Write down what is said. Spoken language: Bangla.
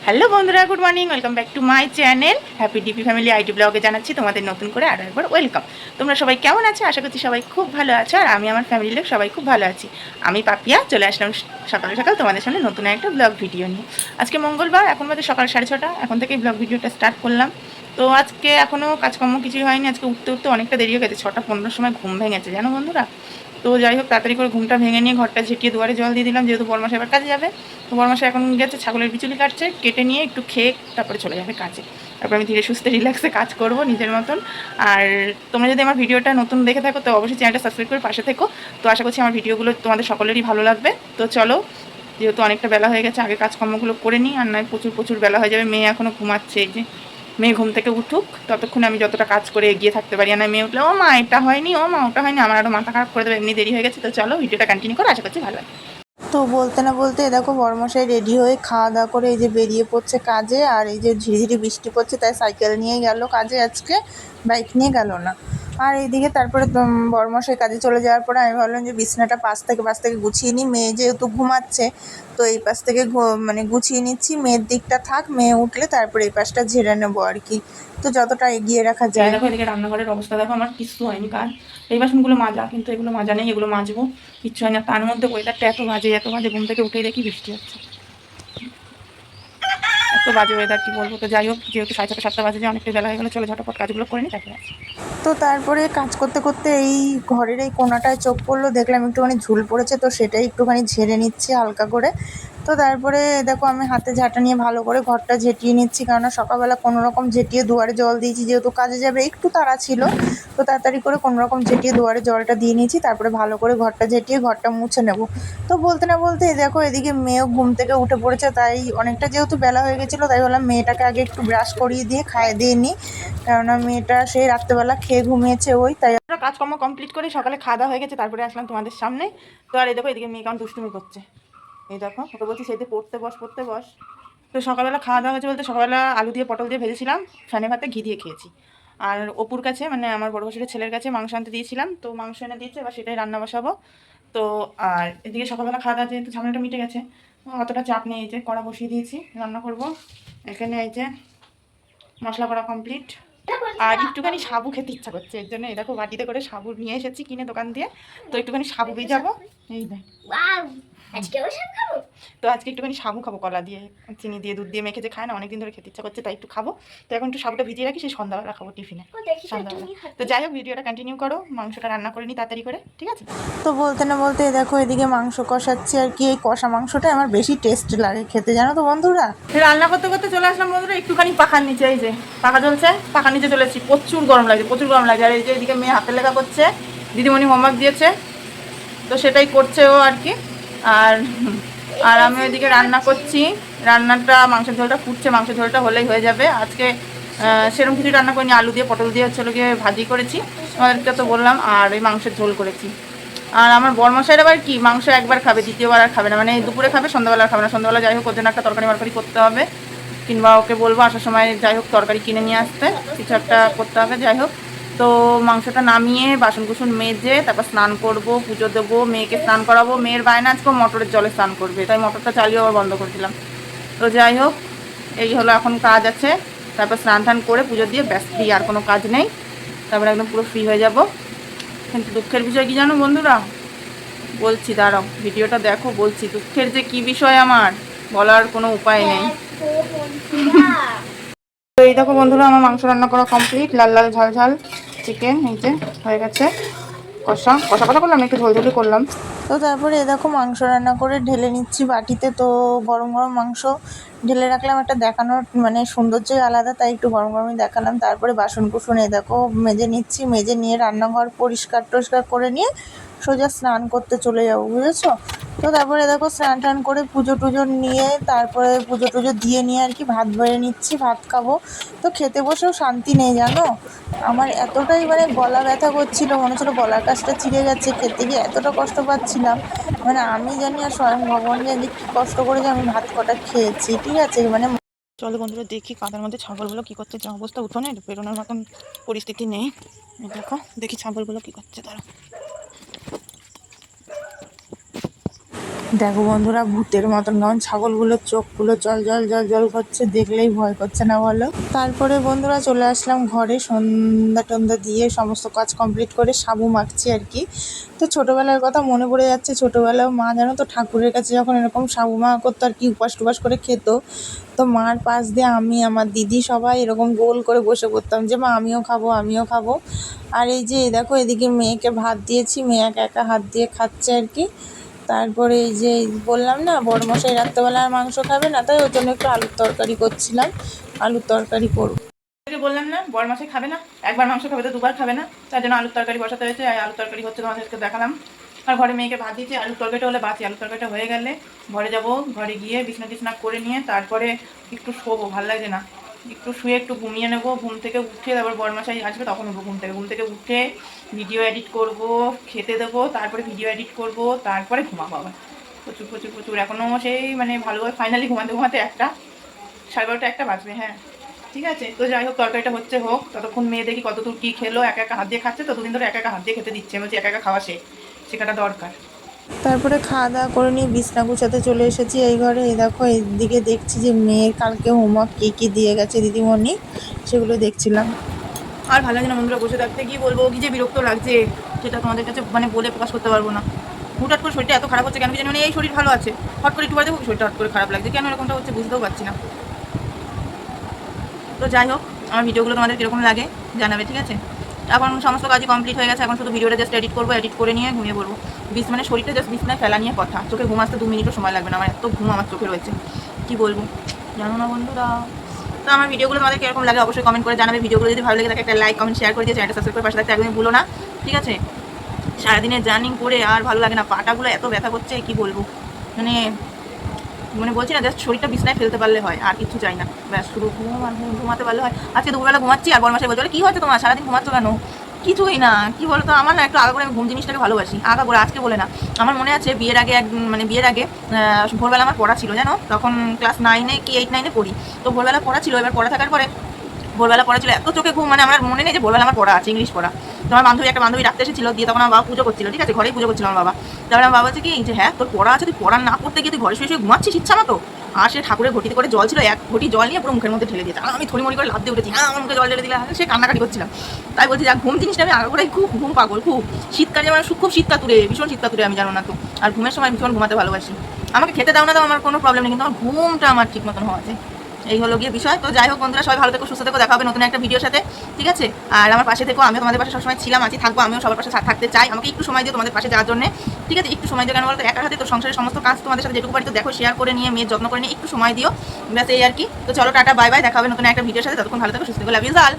হ্যালো বন্ধুরা, good morning, welcome back to my channel happy DP family IT ব্লগে জানাচ্ছি তোমাদের নতুন করে আরও একবার ওয়েলকাম। তোমরা সবাই কেমন আছো? আশা করছি সবাই খুব ভালো আছো, আর আমি আমার ফ্যামিলির লোক সবাই খুব ভালো আছি। আমি পাপিয়া চলে আসলাম সকাল সকাল তোমাদের সামনে নতুন একটা ব্লগ ভিডিও নিয়ে। আজকে মঙ্গলবার, এখন বাজে সকাল 6:30, এখন থেকেই ব্লগ ভিডিওটা স্টার্ট করলাম। তো আজকে এখনও কাজকর্ম কিছুই হয়নি, আজকে উঠতে উঠতে অনেকটা দেরি হয়ে গেছে, 6:15 সময় ঘুম ভেঙেছে জানো বন্ধুরা। তো যাই হোক, তাড়াতাড়ি করে ঘুমটা ভেঙে নিয়ে ঘরটা ঝেঁটিয়ে দুয়ারে জল দিয়ে দিলাম, যেহেতু বড়মাসা এবার কাজে যাবে। তো বড়মাসা এখন গেছে ছাগলের বিচুলি কাটছে, কেটে নিয়ে একটু খেয়ে তারপরে চলে যাবে কাজে। তারপর আমি ধীরে সুস্থে রিল্যাক্সে কাজ করব নিজের মতন। আর তোমরা যদি আমার ভিডিওটা নতুন দেখে থাকো তো অবশ্যই চ্যানেলটা সাবস্ক্রাইব করে পাশে থেকো। তো আশা করছি আমার ভিডিওগুলো তোমাদের সকলেরই ভালো লাগবে। তো চলো, যেহেতু অনেকটা বেলা হয়ে গেছে, আগে কাজকর্মগুলো করে নিই, আর নয় প্রচুর প্রচুর বেলা হয়ে যাবে। মেয়ে এখনও ঘুমাচ্ছে, এই যে মেয়ে ঘুম থেকে উঠুক, ততক্ষণে আমি যতটা কাজ করে এগিয়ে থাকতে পারি। না মেয়ে উঠলে ও মা এটা হয়নি, ও মা ওটা হয়নি, আমার আরও মাথা খারাপ করে দেবে, এমনি দেরি হয়ে গেছে। তো চলো ভিডিওটা কন্টিনিউ করে, আশা করছি ভালো লাগে। তো বলতে না বলতে দেখো বড়মশাই রেডি হয়ে খাওয়া দাওয়া করে এই যে বেরিয়ে পড়ছে কাজে। আর এই যে ঝিরিঝিরি বৃষ্টি পড়ছে তাই সাইকেল নিয়ে গেল কাজে, আজকে বাইক নিয়ে গেল না। আর এইদিকে তারপরে বড়মশাই কাজে চলে যাওয়ার পরে আমি ভাবলাম যে বিছানাটা পাশ থেকে গুছিয়ে নিই, মেয়ে যেহেতু ঘুমাচ্ছে। তো এই পাশ থেকে মানে গুছিয়ে নিচ্ছি, মেয়ের দিকটা থাক, মেয়ে উঠলে তারপরে এই পাশটা ঝেড়ে নেবো আর কি। তো যতটা এগিয়ে রাখা যায়। দেখো এদিকে রান্নাঘরের অবস্থা দেখো, আমার কিচ্ছু হয়নি কাজ। এই বাসনগুলো মাজা, কিন্তু এগুলো মাজা নেই, এগুলো মাজবো, কিচ্ছু হয় না। তার মধ্যে ওয়েদারটা এত বাজে, ঘুম থেকে উঠেই দেখি বৃষ্টি হচ্ছে। এত বাজে ওয়েদার, কি বলবো। তো যাই হোক, যেহেতু 6:30 7টা বাজে, যে অনেকটা বেলা হয়ে গেলো, চলো ঝটপট কাজগুলো করে নিই তারপরে। তো তারপরে কাজ করতে করতে এই ঘরের এই কোণাটায় চোখ পড়লো, দেখলাম একটুখানি ঝুল পড়েছে, তো সেটাই একটুখানি ঝেড়ে নিচ্ছি হালকা করে। তো তারপরে দেখো আমি হাতে ঝাঁটা নিয়ে ভালো করে ঘরটা ঝেঁটিয়ে নিচ্ছি, কেননা সকালবেলা কোনো রকম ঝেঁটিয়ে দুয়ারে জল দিয়েছি, যেহেতু কাজে যাবে একটু তাড়া ছিল। তো তাড়াতাড়ি করে কোনো রকম ঝেঁটিয়ে দুয়ারে জলটা দিয়ে নিয়েছি, তারপরে ভালো করে ঘরটা ঝেঁটিয়ে ঘরটা মুছে নেব। তো বলতে না বলতে দেখো এদিকে মেয়েও ঘুম থেকে উঠে পড়েছে, তাই অনেকটা যেহেতু বেলা হয়ে গেছিলো, তাই বললাম মেয়েটাকে আগে একটু ব্রাশ করিয়ে দিয়ে খাইয়ে দিয়ে নিই, কেননা মেয়েটা সেই রাত্রেবেলা খেয়ে ঘুমিয়েছে ওই তাই। কাজকর্ম কমপ্লিট করে সকালে খাওয়া দাওয়া হয়ে গেছে, তারপরে আসলাম তোমাদের সামনে। তো আর এই দেখো এদিকে মেয়ে কেমন দুষ্টুমি করছে, এই দেখো ওকে বলছি সেদিকে পড়তে বস। তো সকালবেলা খাওয়া দাওয়া হয়েছে বলতে, সকালবেলা আলু দিয়ে পটল দিয়ে ভেজেছিলাম, ফ্যানে ভাতে ঘি দিয়ে খেয়েছি। আর অপুর কাছে, মানে আমার বড় বছরের ছেলের কাছে মাংস আনতে দিয়েছিলাম, তো মাংস এনে দিয়েছে, এবার সেটাই রান্না বসাবো। তো আর এদিকে সকালবেলা খাওয়া দাওয়া যেহেতু ঝামেলাটা মিটে গেছে, অতটা চাপ নেই। এই যে কড়া বসিয়ে দিয়েছি, রান্না করব। এখানে এই যে মশলা করা কমপ্লিট। আর একটুখানি সাবু খেতে ইচ্ছা করছে, এর জন্য এই দেখো বাটিতে করে সাবু নিয়ে এসেছি কিনে দোকান দিয়ে। তো একটুখানি সাবু ভিজাবো, এই দেখ। তো আজকে একটুখানি সাবু খাবো, কলা দিয়ে চিনি দিয়ে দুধ দিয়ে মেখে যে খায় না, অনেকদিন ধরে খেতে ইচ্ছা করছে, তাই একটু খাবো। তো এখন একটু সাবুটা ভিজিয়ে রাখি, সেই সন্ধ্যাবেলা খাবো টিফিনে, সন্ধ্যাবেলা। তো যাই হোক, ভিডিওটা কন্টিনিউ করো, মাংসটা রান্না করে নিই তাড়াতাড়ি করে, ঠিক আছে। তো বলতে না বলতে দেখো এদিকে মাংস কষাচ্ছি, আর কি এই কষা মাংসটা আমার বেশি টেস্ট লাগে খেতে, জানো তো বন্ধুরা। রান্না করতে করতে চলে আসলাম বন্ধুরা একটুখানি পাখার নিচে, এই যে পাখা চলছে, পাখার নিচে চলে এসেছি। প্রচুর গরম লাগছে। আর এই যে এদিকে মেয়ে হাতের লেখা করছে, দিদিমণি হোমওয়ার্ক দিয়েছে, তো সেটাই করছে ও আর কি। আর আর আমি ওইদিকে রান্না করছি, রান্নাটা মাংসের ঝোলটা ফুটছে, মাংসের ঝোলটা হলেই হয়ে যাবে। আজকে সেরকম কিছু রান্না করিনি, আলু দিয়ে পটল দিয়ে হচ্ছে গিয়ে ভাজি করেছি, আমাদেরকে তো বললাম, আর ওই মাংসের ঝোল করেছি। আর আমার বরমশাইয়ের আবার কি, মাংস একবার খাবে, দ্বিতীয়বার আর খাবে না, মানে দুপুরে খাবে, সন্ধ্যাবেলা আর খাবে না। সন্ধ্যাবেলা যাই হোক ওর জন্য একটা তরকারি করতে হবে, কিংবা ওকে বলবো আসার সময় যাই হোক তরকারি কিনে নিয়ে আসতে, কিছু একটা করতে হবে। যাই হোক, তো মাংসটা নামিয়ে বাসন কুসন মেজে তারপর স্নান করব, পুজো দেবো, মেয়েকে স্নান করাবো। মেয়ের বায়না আজকে মটরের জলে স্নান করবে, তাই মটরটা চালিয়ে আবার বন্ধ করে দিলাম। তো যাই হোক, এই হলো এখন কাজ আছে। তারপর স্নান টান করে পুজো দিয়ে ব্যাস ফ্রি, আর কোনো কাজ নেই, তারপরে একদম পুরো ফ্রি হয়ে যাব। কিন্তু দুঃখের বিষয় কি জানো বন্ধুরা, বলছি দাঁড়াও ভিডিওটা দেখো, বলছি দুঃখের যে কি বিষয় আমার বলার কোনো উপায় নেই। তো এই দেখো বন্ধুরা, আমার মাংস রান্না করা কমপ্লিট, লাল লাল ঝাল ঝাল চিকেন এই যে হয়ে গেছে। কষা কষা কষা করলাম, একটু ঝোল ঝোলই করলাম। তো তারপরে দেখো মাংস রান্না করে ঢেলে নিচ্ছি বাটিতে। তো গরম গরম মাংস ঢেলে রাখলাম, একটা দেখানোর মানে সৌন্দর্যই আলাদা, তাই একটু গরম গরমই দেখালাম। তারপরে বাসন কুসন দেখো মেজে নিচ্ছি, মেজে নিয়ে রান্নাঘর পরিষ্কার টরিষ্কার করে নিয়ে সোজা স্নান করতে চলে যাবো, বুঝেছো। তো তারপরে দেখো স্নান টান করে পুজো টুজো নিয়ে, তারপরে পুজো টুজো দিয়ে নিয়ে আর কি ভাত বেড়ে নিচ্ছি, ভাত খাবো। তো খেতে বসেও শান্তি নেই জানো, আমার এতটাই মানে গলা ব্যথা করছিল, মনে হচ্ছিলো গলার কাছটা চিড়ে গেছে, খেতে গিয়ে এতটা কষ্ট পাচ্ছিলাম, মানে আমি জানি আর স্বয়ং ভগবান জানি কী কষ্ট করে যে আমি ভাত কটা খেয়েছি, ঠিক আছে মানে। চলো বন্ধুরা দেখি কাদার মধ্যে ছাগলগুলো কী করছে, যা অবস্থা উঠোনে বেরোনোর মতন পরিস্থিতি নেই। দেখো দেখি ছাগলগুলো কী করছে, তারা দেখো বন্ধুরা, ভূতের মতন কেমন ছাগলগুলোর চোখগুলো জল জল জল জল করছে, দেখলেই ভয় করছে না বলো? তারপরে বন্ধুরা চলে আসলাম ঘরে, সন্ধ্যা টন্ধা দিয়ে সমস্ত কাজ কমপ্লিট করে সাবু মাখছি আর কি। তো ছোটোবেলার কথা মনে পড়ে যাচ্ছে। ছোটোবেলায় মা জানো তো ঠাকুরের কাছে যখন এরকম সাবু মাখা করতো আর কি, উপাস টুপাস করে খেত, তো মার পাশ দিয়ে আমি, আমার দিদি সবাই এরকম গোল করে বসে পড়তাম যে মা আমিও খাবো, আমিও খাবো। আর এই যে দেখো এদিকে মেয়েকে ভাত দিয়েছি, মেয়ে একা একা হাত দিয়ে খাচ্ছে আর কি। তারপরে এই যে বললাম না বড়মশাই রাত্রেবেলা আর মাংস খাবে না, তাই ওর জন্য একটু আলুর তরকারি করছিলাম, আলুর তরকারি করব। বললাম না বড় মাসে খাবে না, একবার মাংস খাবে তো দুবার খাবে না, তার জন্য আলুর তরকারি বসাতে হয়েছে। আলুর তরকারি হচ্ছে তোমাদেরকে দেখালাম। আর ঘরে মেয়েকে ভাত দিয়েছি, আলুর তরকারিটা হলে বাঁচি, আলুর তরকারিটা হয়ে গেলে ঘরে যাব, ঘরে গিয়ে বিছনা টিছনা করে নিয়ে তারপরে একটু শোবো, ভালো লাগছে না, একটু শুয়ে একটু ঘুমিয়ে নেবো। ঘুম থেকে উঠে তারপর বড় মাসাই আসবে, তখন উঠবো ঘুম থেকে উঠে ভিডিও এডিট করব, খেতে দেবো, তারপরে ভিডিও এডিট করব, তারপরে ঘুমাবো আবার। প্রচুর প্রচুর প্রচুর এখনও সেই মানে ভালোভাবে ফাইনালি ঘুমাতে ঘুমাতে 1টা 12:30 1টা বাজবে। হ্যাঁ ঠিক আছে, তো যাই হোক তরকারিটা হচ্ছে হোক, ততক্ষণ মেয়ে দেখি কতদূর কী খেলো। একা একা হাত দিয়ে খাচ্ছে, ততদিন ধরে একা একা হাত দিয়ে খেতে দিচ্ছে, বলছি একা একা খাওয়া শেখাটা দরকার। তারপরে খাওয়া দাওয়া করে নিয়ে বিছনা গুছাতে চলে এসেছি এই ঘরে। এই দেখো এইদিকে দেখছি যে মেয়ের কালকে হোমওয়ার্ক কী কী দিয়ে গেছে দিদিমণি, সেগুলো দেখছিলাম। আর ভালো লাগে না বন্ধুরা বসে থাকতে, কি বলবো, কি যে বিরক্ত লাগছে সেটা তোমাদের কাছে মানে বলে প্রকাশ করতে পারবো না। হুটহাট করে শরীরটা এত খারাপ হচ্ছে কেন জানি, মানে এই শরীর ভালো আছে, হট করে একটু বাদে শরীরটা হট করে খারাপ লাগছে, কেন এরকমটা হচ্ছে বুঝতেও পারছি না। তো যাই হোক, আমার ভিডিওগুলো তোমাদের কীরকম লাগে জানাবে, ঠিক আছে? এখন সমস্ত কাজই কমপ্লিট হয়ে গেছে, এখন শুধু ভিডিওটা জাস্ট এডিট করবো, এডিট করে নিয়ে ঘুমিয়ে পড়বো। মানে শরীরটা জাস্ট বিছনায় ফেলা নিয়ে কথা, চোখে ঘুম আসতে 2 মিনিটও সময় লাগবে না, আমার এত ঘুম আমার চোখে রয়েছে, কি বলবো জানো না বন্ধুরা। তো আমার ভিডিওগুলো তোমাদের কীরকম লাগে অবশ্যই কমেন্ট করে জানাবে। ভিডিওগুলো যদি ভালো লাগে থাকে একটা লাইক কমেন্ট শেয়ার করে দিয়ে চ্যানেলটা সাবস্ক্রাইব করে পাশে থাকতে একদমই ভুলো না, ঠিক আছে? সারাদিনের জার্নিং করে আর ভালো লাগে না, পাটাগুলো এত ব্যথা করছে কি বলবো, মানে মানে বলছি না জাস্ট শরীরটা বিছনায় ফেলতে পারলে হয়, আর কিছু চাই না, ব্যাস শুধু ঘুম আর ঘুমাতে পারলে হয়। আজকে দুপুরবেলা ঘুমাচ্ছি আর বড় মাসে বলছে কী হয়েছে তোমার, সারাদিন ঘুমাচ্ছ কেন? কিছুই না, কি বলতো আমার না একটু আগা করে আমি ঘুম জিনিসটাকে ভালোবাসি, আগা করে আজকে বলে না। আমার মনে আছে বিয়ের আগে বিয়ের আগে ভোরবেলা আমার পড়া ছিল জানো, তখন ক্লাস 9-এ কি 8-9-এ পড়ি। তো ভোরবেলা পড়া ছিল, এবার পড়া থাকার পরে ভোরবেলা পড়া ছিল, এত চোখে ঘুম, মানে আমার মনে নেই যে ভোরবেলা আমার পড়া আছে, ইংলিশ পড়া। তো আমার একটা বান্ধবী রাখতে এসেছিল, দিয়ে তখন আমার বাবা পুজো করছিল, ঠিক আছে, ঘরেই পুজো করছিল আমার বাবা। তারপরে আমার বাবা বলছে কি যে হ্যাঁ তোর পড়া আছে, তুই পড়া না করতে গিয়ে তুই ঘরে শুয়ে শুয়ে ঘুমাচ্ছিস ইচ্ছা মতো। আর সে ঠাকুরের ঘটিতে করে জল ছিল, 1 ঘটি জল নিয়ে পুরো মুখের মধ্যে ঢেলে দিয়েছে, আর আমি থড়িমড়ি করে লাফ দিয়ে উঠেছি, হ্যাঁ আমার মুখে জল ঢেলে দিলাম, সে কান্নাকাটি করছিলাম। তাই বলছি যা ঘুম জিনিসটা আমি আগে করে খুব ঘুম পাগল, খুব শীতকালে মানে খুব শীতকাতুরে, ভীষণ শীতকাতুরে আমি জানো না তো। আর ঘুমের সময় ভীষণ ঘুমাতে ভালোবাসি, আমাকে খেতে দাও না দাও আমার কোনো প্রবলেম নেই, কিন্তু আমার ঘুমটা আমার ঠিক মতন হওয়া যায়, এই হলো গিয়ে বিষয়। তো যাই হোক বন্ধুরা, সবাই ভালো থেকো, সুস্থ থেকো, দেখা হবে নতুন একটা ভিডিওর সাথে, ঠিক আছে? আর আমার পাশে থেকো, আমিও তোমাদের পাশে সবসময় ছিলাম, আছি, থাকবো, আমিও সবার পাশে থাকতে চাই। আমাকে একটু সময় দিও তোমাদের পাশে যাওয়ার জন্য, ঠিক আছে? একটু সময় দিও, কেন বলতো একা হাতে তো সংসারের সমস্ত কাজ তোমাদের সাথে যেটুকু পারি তো দেখো শেয়ার করে নিয়ে মেয়ের যত্ন করে নিয়ে একটু সময় দিও, ব্যাস এই আর কি। তো চলো টাটা বাই বাই, দেখা হবে নতুন একটা ভিডিওর সাথে, ততক্ষণ ভালো থেকো, সুস্থ থেকো, লাভ ইউ অল।